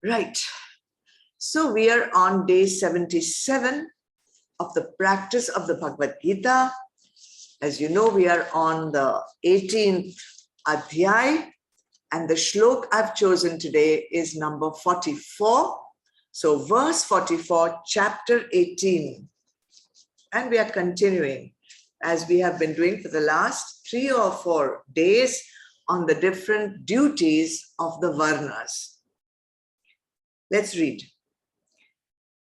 Right. So we are on day 77 of the practice of the Bhagavad Gita. As you know, we are on the 18th Adhyay, and the shlok I've chosen today is number 44. So verse 44, chapter 18. And we are continuing, as we have been doing for the last 3 or 4 days, on the different duties of the Varnas. Let's read.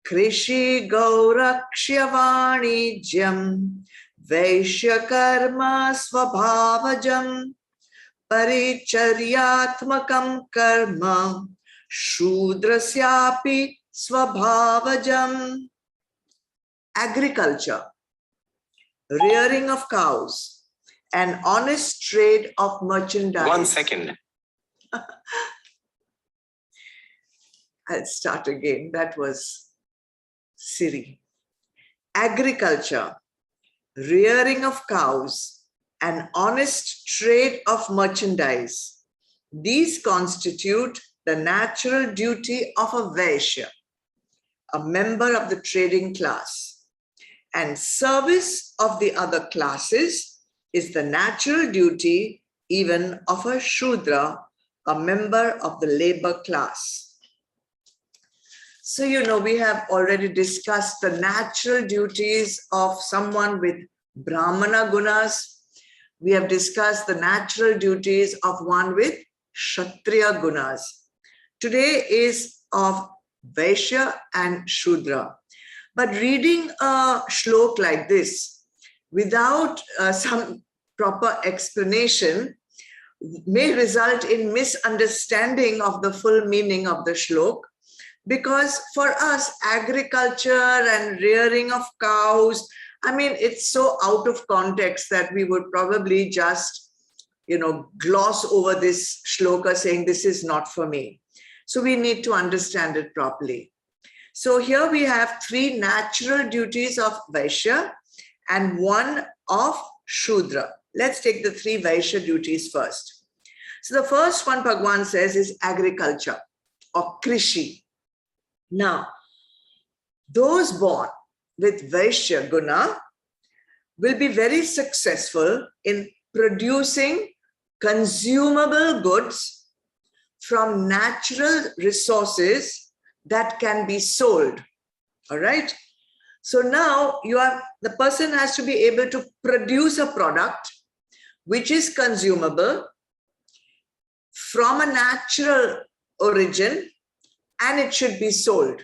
Krishi Gaurakshya Vanijyam Vaishya Karma Svabhavajam Paricharyatmakam Karma Shudrasyapi Svabhavajam. Agriculture, rearing of cows, and honest trade of merchandise. 1 second. I'll start again. That was Siri. Agriculture, rearing of cows, and honest trade of merchandise. These constitute the natural duty of a Vaishya, a member of the trading class, and service of the other classes is the natural duty even of a Shudra, a member of the labor class. So, we have already discussed the natural duties of someone with Brahmana gunas. We have discussed the natural duties of one with Kshatriya gunas. Today is of Vaishya and Shudra. But reading a shlok like this without some proper explanation may result in misunderstanding of the full meaning of the shlok. Because for us, agriculture and rearing of cows, it's so out of context that we would probably just, gloss over this shloka saying this is not for me. So we need to understand it properly. So here we have 3 natural duties of Vaishya and 1 of Shudra. Let's take the 3 Vaishya duties first. So the first one Bhagavan says is agriculture or Krishi. Now, those born with Vaishya guna will be very successful in producing consumable goods from natural resources that can be sold. All right. So now the person has to be able to produce a product which is consumable from a natural origin, and it should be sold.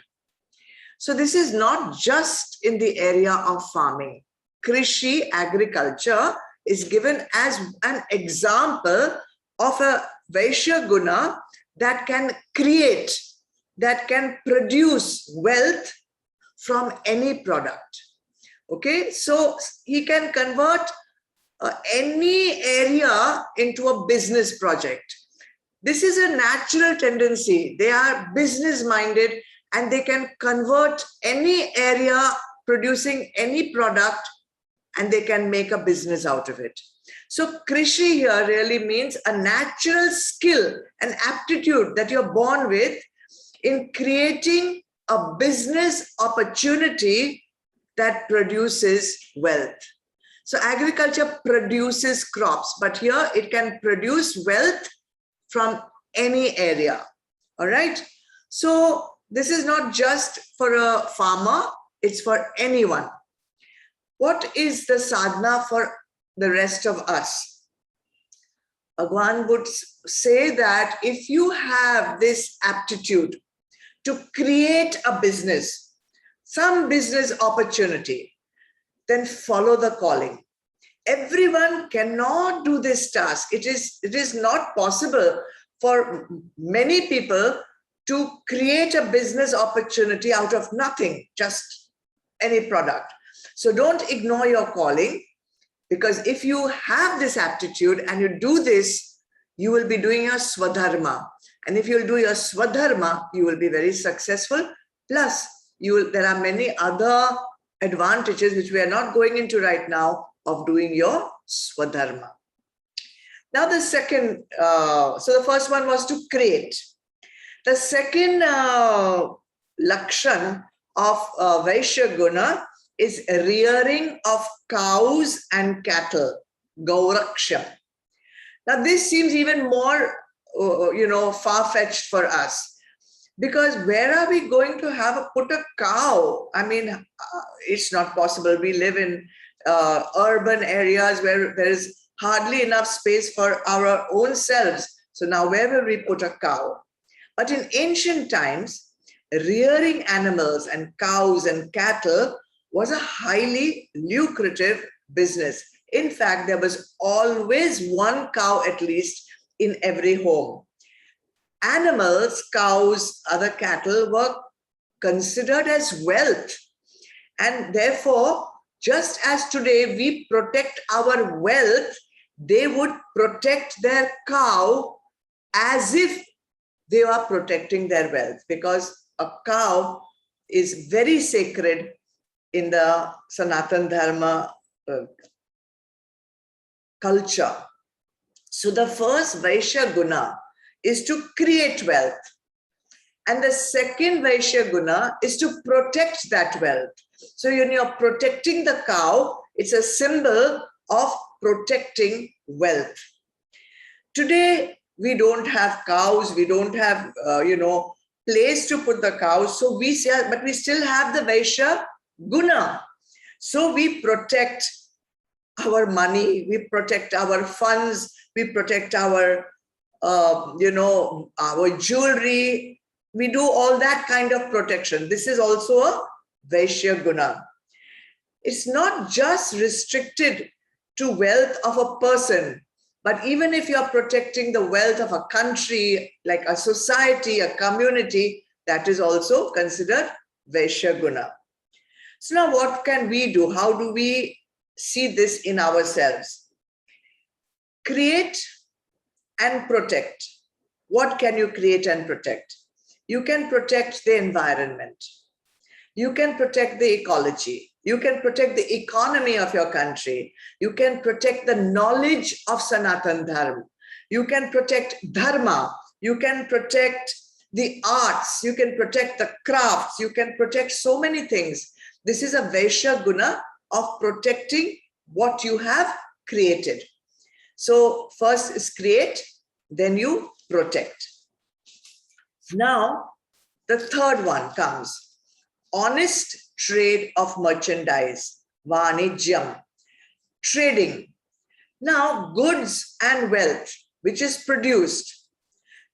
So this is not just in the area of farming. Krishi, agriculture, is given as an example of a Vaishya guna that can create, that can produce wealth from any product. Okay, so he can convert any area into a business project. This is a natural tendency. They are business-minded and they can convert any area producing any product and they can make a business out of it. So Krishi here really means a natural skill, an aptitude that you're born with in creating a business opportunity that produces wealth. So agriculture produces crops, but here it can produce wealth from any area. All right. So this is not just for a farmer, it's for anyone. What is the sadhana for the rest of us? Bhagavan would say that if you have this aptitude to create a business, some business opportunity, then follow the calling. Everyone cannot do this task. It is not possible for many people to create a business opportunity out of nothing, just any product. So don't ignore your calling, because if you have this aptitude and you do this, you will be doing your swadharma. And if you'll do your swadharma, you will be very successful. Plus, there are many other advantages which we are not going into right now of doing your swadharma. Now the second, so the first one was to create. The second lakshan of Vaishya Guna is rearing of cows and cattle, Gauraksha. Now this seems even more, far-fetched for us, because where are we going to put a cow? I mean, it's not possible. We live in urban areas where there is hardly enough space for our own selves. So now where will we put a cow? But in ancient times, rearing animals and cows and cattle was a highly lucrative business. In fact, there was always one cow at least in every home. Animals, cows, other cattle were considered as wealth. And therefore, just as today we protect our wealth, they would protect their cow as if they are protecting their wealth, because a cow is very sacred in the Sanatan Dharma culture. So the first Vaishya Guna is to create wealth. And the second Vaishya Guna is to protect that wealth. So when you're protecting the cow, it's a symbol of protecting wealth. Today, we don't have cows, we don't have, place to put the cows. So we say, but we still have the Vaishya Guna. So we protect our money, we protect our funds, we protect our, our jewelry. We do all that kind of protection. This is also a Vaishya Guna. It's not just restricted to wealth of a person, but even if you're protecting the wealth of a country, like a society, a community, that is also considered Vaishya Guna. So now what can we do? How do we see this in ourselves? Create and protect. What can you create and protect? You can protect the environment. You can protect the ecology. You can protect the economy of your country. You can protect the knowledge of Sanatan Dharma. You can protect Dharma. You can protect the arts. You can protect the crafts. You can protect so many things. This is a Vaishya Guna of protecting what you have created. So first is create, then you protect. Now, the third one comes. Honest trade of merchandise, Vanijyam, trading. Now, goods and wealth, which is produced,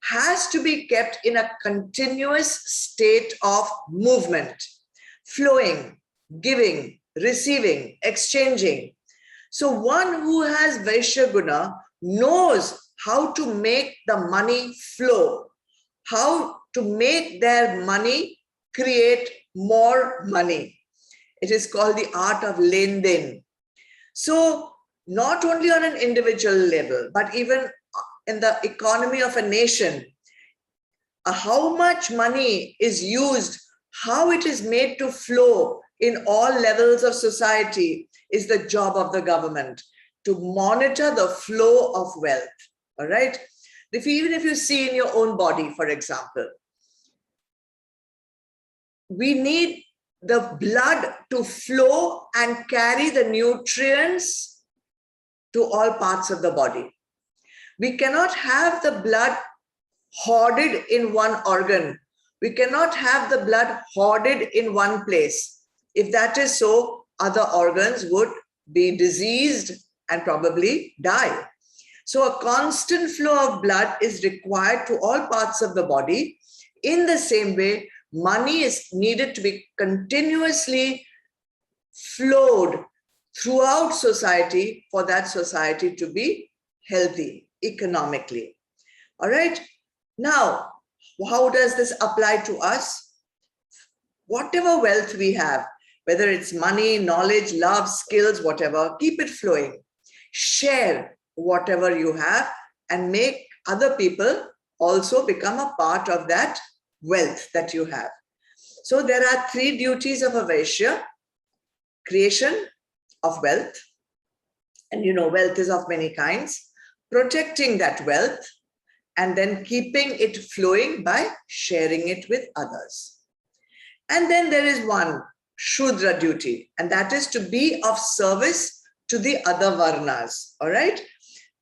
has to be kept in a continuous state of movement, flowing, giving, receiving, exchanging. So one who has Vaishya Guna knows how to make the money flow, how to make their money create more money. It is called the art of len-den. So not only on an individual level, but even in the economy of a nation, how much money is used, how it is made to flow in all levels of society is the job of the government, to monitor the flow of wealth. All right. Even if you see in your own body, for example, we need the blood to flow and carry the nutrients to all parts of the body. We cannot have the blood hoarded in one organ. We cannot have the blood hoarded in one place. If that is so, other organs would be diseased and probably die. So a constant flow of blood is required to all parts of the body. In the same way, money is needed to be continuously flowed throughout society for that society to be healthy economically. All right. Now, how does this apply to us? Whatever wealth we have, whether it's money, knowledge, love, skills, whatever, keep it flowing. Share whatever you have and make other people also become a part of that wealth that you have. So there are three duties of a Vaishya: creation of wealth, and wealth is of many kinds, protecting that wealth, and then keeping it flowing by sharing it with others. And then there is one Shudra duty, and that is to be of service to the other Varnas. All right.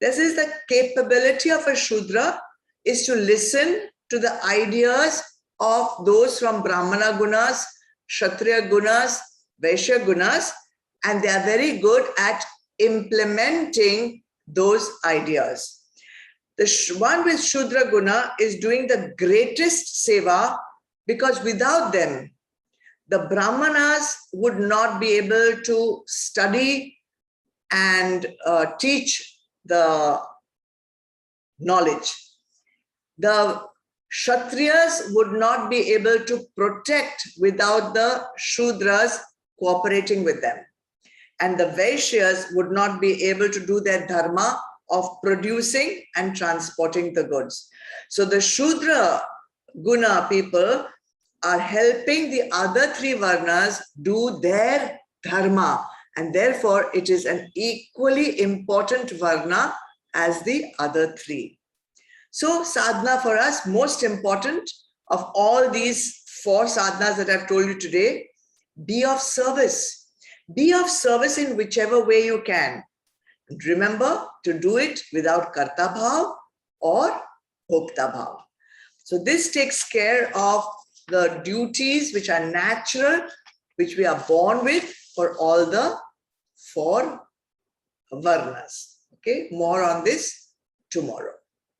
This is the capability of a Shudra, is to listen to the ideas of those from Brahmana Gunas, Kshatriya Gunas, Vaishya Gunas, and they are very good at implementing those ideas. The one with Shudra Guna is doing the greatest seva, because without them, the Brahmanas would not be able to study and teach the knowledge. The Kshatriyas would not be able to protect without the Shudras cooperating with them. And the Vaishyas would not be able to do their dharma of producing and transporting the goods. So the Shudra Guna people are helping the other three Varnas do their dharma. And therefore, it is an equally important Varna as the other three. So sadhana for us, most important of all these 4 sadhanas that I've told you today, be of service. Be of service in whichever way you can. And remember to do it without karta bhav or bhokta bhav. So this takes care of the duties which are natural, which we are born with for all the 4 varnas. Okay, more on this tomorrow.